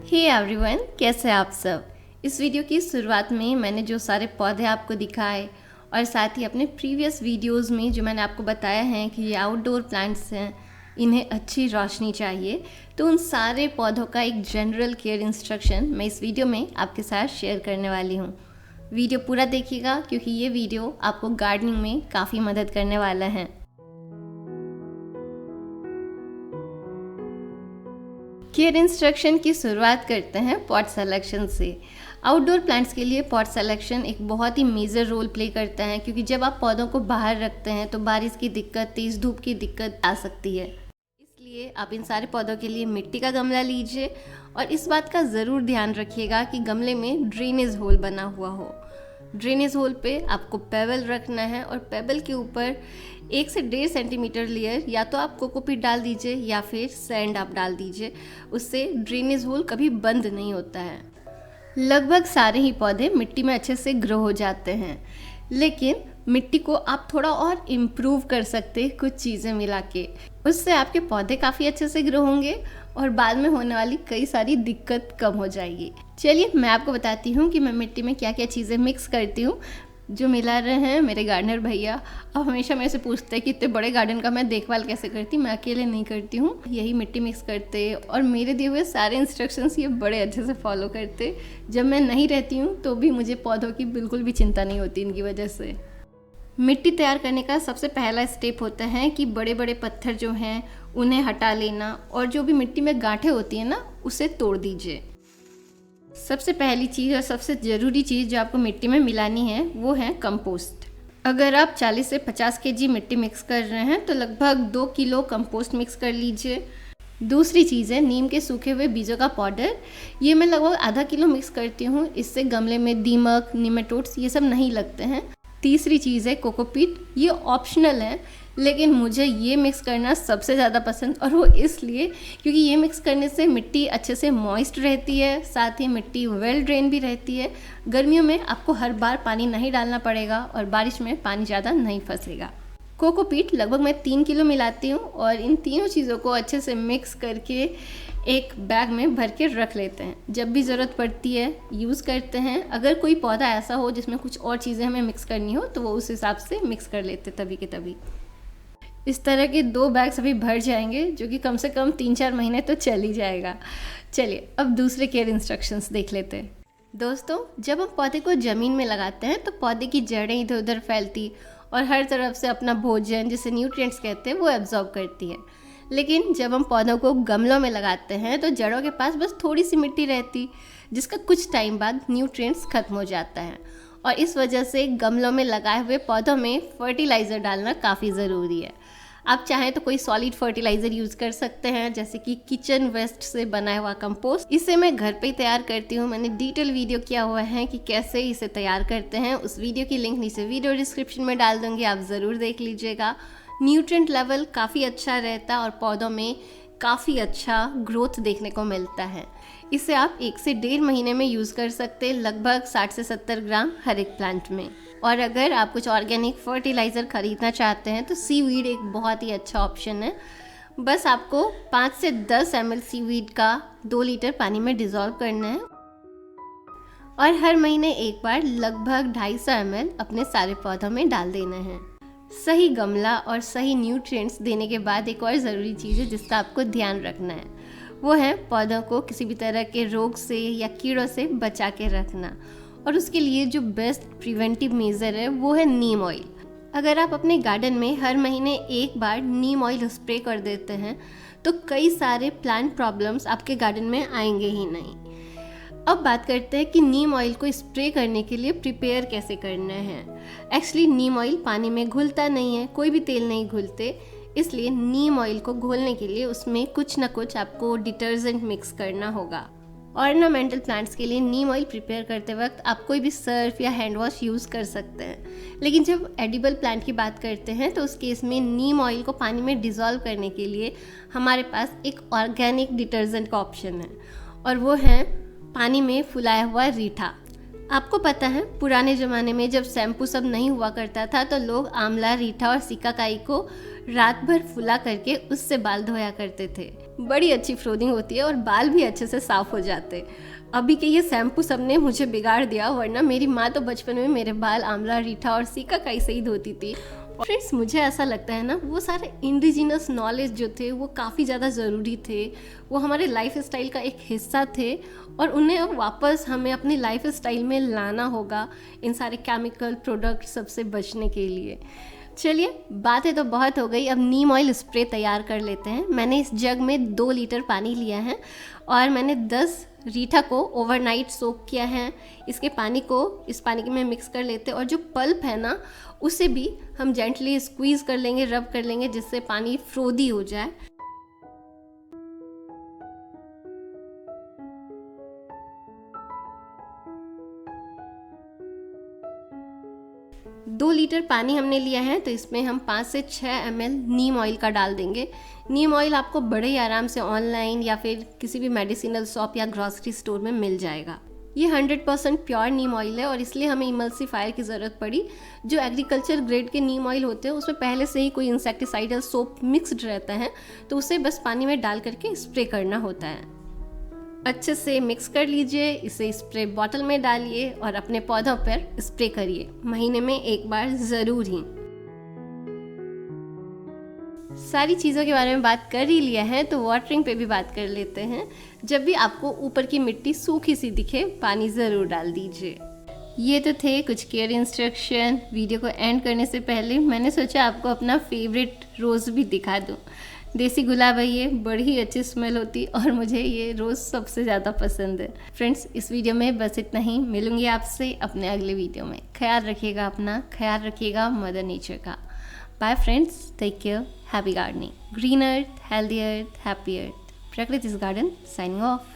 Hey everyone, कैसे आप सब। इस वीडियो की शुरुआत में मैंने जो सारे पौधे आपको दिखाए और साथ ही अपने प्रीवियस वीडियोस में जो मैंने आपको बताया है कि ये आउटडोर प्लांट्स हैं, इन्हें अच्छी रोशनी चाहिए, तो उन सारे पौधों का एक जनरल केयर इंस्ट्रक्शन मैं इस वीडियो में आपके साथ शेयर करने वाली हूँ। वीडियो पूरा देखिएगा क्योंकि ये वीडियो आपको गार्डनिंग में काफ़ी मदद करने वाला है। केयर इंस्ट्रक्शन की शुरुआत करते हैं पॉट सिलेक्शन से। आउटडोर प्लांट्स के लिए पॉट सिलेक्शन एक बहुत ही मेजर रोल प्ले करता है क्योंकि जब आप पौधों को बाहर रखते हैं तो बारिश की दिक्कत, तेज़ धूप की दिक्कत आ सकती है। इसलिए आप इन सारे पौधों के लिए मिट्टी का गमला लीजिए और इस बात का ज़रूर ध्यान रखिएगा कि गमले में ड्रेनेज होल बना हुआ हो। ड्रेनेज होल पे आपको पेबल रखना है और पेबल के ऊपर 1 से 1.5 सेंटीमीटर लेयर या तो आप कोकोपीट डाल दीजिए या फिर सैंड आप डाल दीजिए। उससे ड्रेनेज होल कभी बंद नहीं होता है। लगभग सारे ही पौधे मिट्टी में अच्छे से ग्रो हो जाते हैं, लेकिन मिट्टी को आप थोड़ा और इम्प्रूव कर सकते हैं कुछ चीज़ें मिला के। उससे आपके पौधे काफ़ी अच्छे से ग्रो होंगे और बाद में होने वाली कई सारी दिक्कत कम हो जाएगी। चलिए मैं आपको बताती हूँ कि मैं मिट्टी में क्या क्या चीज़ें मिक्स करती हूँ। जो मिला रहे हैं मेरे गार्डनर भैया, अब हमेशा मेरे से पूछते हैं कि इतने बड़े गार्डन का मैं देखभाल कैसे करती। मैं अकेले नहीं करती हूँ, यही मिट्टी मिक्स करते और मेरे दिए हुए सारे इंस्ट्रक्शंस ये बड़े अच्छे से फॉलो करते। जब मैं नहीं रहती हूँ तो भी मुझे पौधों की बिल्कुल भी चिंता नहीं होती इनकी वजह से। मिट्टी तैयार करने का सबसे पहला स्टेप होता है कि बड़े बड़े पत्थर जो हैं उन्हें हटा लेना और जो भी मिट्टी में गांठें होती हैं ना, उसे तोड़ दीजिए। सबसे पहली चीज़ और सबसे ज़रूरी चीज़ जो आपको मिट्टी में मिलानी है वो है कंपोस्ट। अगर आप 40 से 50 केजी मिट्टी मिक्स कर रहे हैं तो लगभग 2 किलो कंपोस्ट मिक्स कर लीजिए। दूसरी चीज़ है नीम के सूखे हुए बीजों का पाउडर। ये मैं लगभग आधा किलो मिक्स करती हूँ, इससे गमले में दीमक, निमेटोड्स ये सब नहीं लगते हैं। तीसरी चीज़ है कोकोपीट। ये ऑप्शनल है लेकिन मुझे ये मिक्स करना सबसे ज़्यादा पसंद, और वो इसलिए क्योंकि ये मिक्स करने से मिट्टी अच्छे से मॉइस्ट रहती है, साथ ही मिट्टी वेल ड्रेन भी रहती है। गर्मियों में आपको हर बार पानी नहीं डालना पड़ेगा और बारिश में पानी ज़्यादा नहीं फंसेगा। कोकोपीट लगभग मैं 3 किलो मिलाती हूँ और इन तीनों चीज़ों को अच्छे से मिक्स करके एक बैग में भर के रख लेते हैं। जब भी ज़रूरत पड़ती है यूज़ करते हैं। अगर कोई पौधा ऐसा हो जिसमें कुछ और चीज़ें हमें मिक्स करनी हो तो वो उस हिसाब से मिक्स कर लेते तभी के तभी। इस तरह के 2 बैग्स अभी भर जाएंगे जो कि कम से कम 3-4 महीने तो चल ही जाएगा। चलिए अब दूसरे केयर इंस्ट्रक्शंस देख लेते हैं। दोस्तों, जब हम पौधे को ज़मीन में लगाते हैं तो पौधे की जड़ें इधर उधर फैलती और हर तरफ से अपना भोजन, जिसे न्यूट्रिएंट्स कहते हैं, वो एब्जॉर्ब करती है। लेकिन जब हम पौधों को गमलों में लगाते हैं तो जड़ों के पास बस थोड़ी सी मिट्टी रहती, जिसका कुछ टाइम बाद न्यूट्रिएंट्स खत्म हो जाता है और इस वजह से गमलों में लगाए हुए पौधों में फर्टिलाइज़र डालना काफ़ी ज़रूरी है। आप चाहें तो कोई सॉलिड फर्टिलाइज़र यूज़ कर सकते हैं, जैसे कि किचन वेस्ट से बनाया हुआ कंपोस्ट। इसे मैं घर पे ही तैयार करती हूँ। मैंने डिटेल वीडियो किया हुआ है कि कैसे इसे तैयार करते हैं। उस वीडियो की लिंक नीचे वीडियो डिस्क्रिप्शन में डाल दूँगी, आप ज़रूर देख लीजिएगा। न्यूट्रिएंट लेवल काफ़ी अच्छा रहता है और पौधों में काफ़ी अच्छा ग्रोथ देखने को मिलता है। इसे आप 1 से 1.5 महीने में यूज़ कर सकते हैं, लगभग 60 से 70 ग्राम हर एक प्लांट में। और अगर आप कुछ ऑर्गेनिक फर्टिलाइज़र ख़रीदना चाहते हैं तो सीवीड एक बहुत ही अच्छा ऑप्शन है। बस आपको 5 से 10 ml सीवीड का 2 लीटर पानी में डिज़ोल्व करना है और हर महीने एक बार लगभग 250 ml अपने सारे पौधों में डाल देना है। सही गमला और सही न्यूट्रिएंट्स देने के बाद एक और ज़रूरी चीज़ है जिसका आपको ध्यान रखना है, वो है पौधों को किसी भी तरह के रोग से या कीड़ों से बचा के रखना। और उसके लिए जो बेस्ट प्रिवेंटिव मेजर है वो है नीम ऑयल। अगर आप अपने गार्डन में हर महीने एक बार नीम ऑयल स्प्रे कर देते हैं तो कई सारे प्लांट प्रॉब्लम्स आपके गार्डन में आएंगे ही नहीं। अब बात करते हैं कि नीम ऑयल को स्प्रे करने के लिए प्रिपेयर कैसे करना है। एक्चुअली नीम ऑयल पानी में घुलता नहीं है, कोई भी तेल नहीं घुलते, इसलिए नीम ऑयल को घोलने के लिए उसमें कुछ ना कुछ आपको डिटर्जेंट मिक्स करना होगा। ऑर्नामेंटल प्लांट्स के लिए नीम ऑयल प्रिपेयर करते वक्त आप कोई भी सर्फ या हैंड वॉश यूज़ कर सकते हैं, लेकिन जब एडिबल प्लांट की बात करते हैं तो उस केस में नीम ऑयल को पानी में डिज़ोल्व करने के लिए हमारे पास एक ऑर्गेनिक डिटर्जेंट का ऑप्शन है और वो है पानी में फुलाया हुआ रीठा। आपको पता है पुराने ज़माने में जब शैम्पू सब नहीं हुआ करता था तो लोग आंवला, रीठा और सिकाकाई को रात भर फुला करके उससे बाल धोया करते थे। बड़ी अच्छी फ्रोदिंग होती है और बाल भी अच्छे से साफ़ हो जाते हैं। अभी के ये शैम्पू सब ने मुझे बिगाड़ दिया, वरना मेरी माँ तो बचपन में मेरे बाल आंवला, रीठा और सीकाकाई से ही धोती थी। फ्रेंड्स, मुझे ऐसा लगता है ना, वो सारे इंडिजिनस नॉलेज जो थे वो काफ़ी ज़्यादा ज़रूरी थे, वो हमारे लाइफ स्टाइल का एक हिस्सा थे और उन्हें अब वापस हमें अपनी लाइफ स्टाइल में लाना होगा इन सारे केमिकल प्रोडक्ट सबसे बचने के लिए। चलिए, बातें तो बहुत हो गई, अब नीम ऑयल स्प्रे तैयार कर लेते हैं। मैंने इस जग में 2 लीटर पानी लिया है और मैंने 10 रीठा को ओवरनाइट सोक किया है। इसके पानी को इस पानी में मिक्स कर लेते हैं और जो पल्प है ना, उसे भी हम जेंटली स्क्वीज़ कर लेंगे, रब कर लेंगे, जिससे पानी फ्रोदी हो जाए। 2 लीटर पानी हमने लिया है, तो इसमें हम 5 से 6 ml नीम ऑयल का डाल देंगे। नीम ऑयल आपको बड़े ही आराम से ऑनलाइन या फिर किसी भी मेडिसिनल शॉप या ग्रॉसरी स्टोर में मिल जाएगा। ये 100% प्योर नीम ऑयल है और इसलिए हमें इमल्सिफायर की ज़रूरत पड़ी। जो एग्रीकल्चर ग्रेड के नीम ऑयल होते हैं उसमें पहले से ही कोई इंसेक्टिसाइडल सोप मिक्स्ड रहता है, तो उसे बस पानी में डाल करके स्प्रे करना होता है। अच्छे से मिक्स कर लीजिए, इसे स्प्रे बॉटल में डालिए और अपने पौधों पर स्प्रे करिए, महीने में 1 बार ज़रूर ही। सारी चीज़ों के बारे में बात कर ही लिया है, तो वाटरिंग पे भी बात कर लेते हैं। जब भी आपको ऊपर की मिट्टी सूखी सी दिखे, पानी ज़रूर डाल दीजिए। ये तो थे कुछ केयर इंस्ट्रक्शन। वीडियो को एंड करने से पहले मैंने सोचा आपको अपना फेवरेट रोज़ भी दिखा दूँ। देसी गुलाब है ये, बड़ी ही अच्छी स्मेल होती और मुझे ये रोज़ सबसे ज़्यादा पसंद है। फ्रेंड्स, इस वीडियो में बस इतना ही। मिलूंगी आपसे अपने अगले वीडियो में। ख्याल रखिएगा अपना, ख्याल रखिएगा मदर नेचर का। Bye friends, take care, happy gardening. Green earth, healthy earth, happy earth. Prakriti's garden signing of.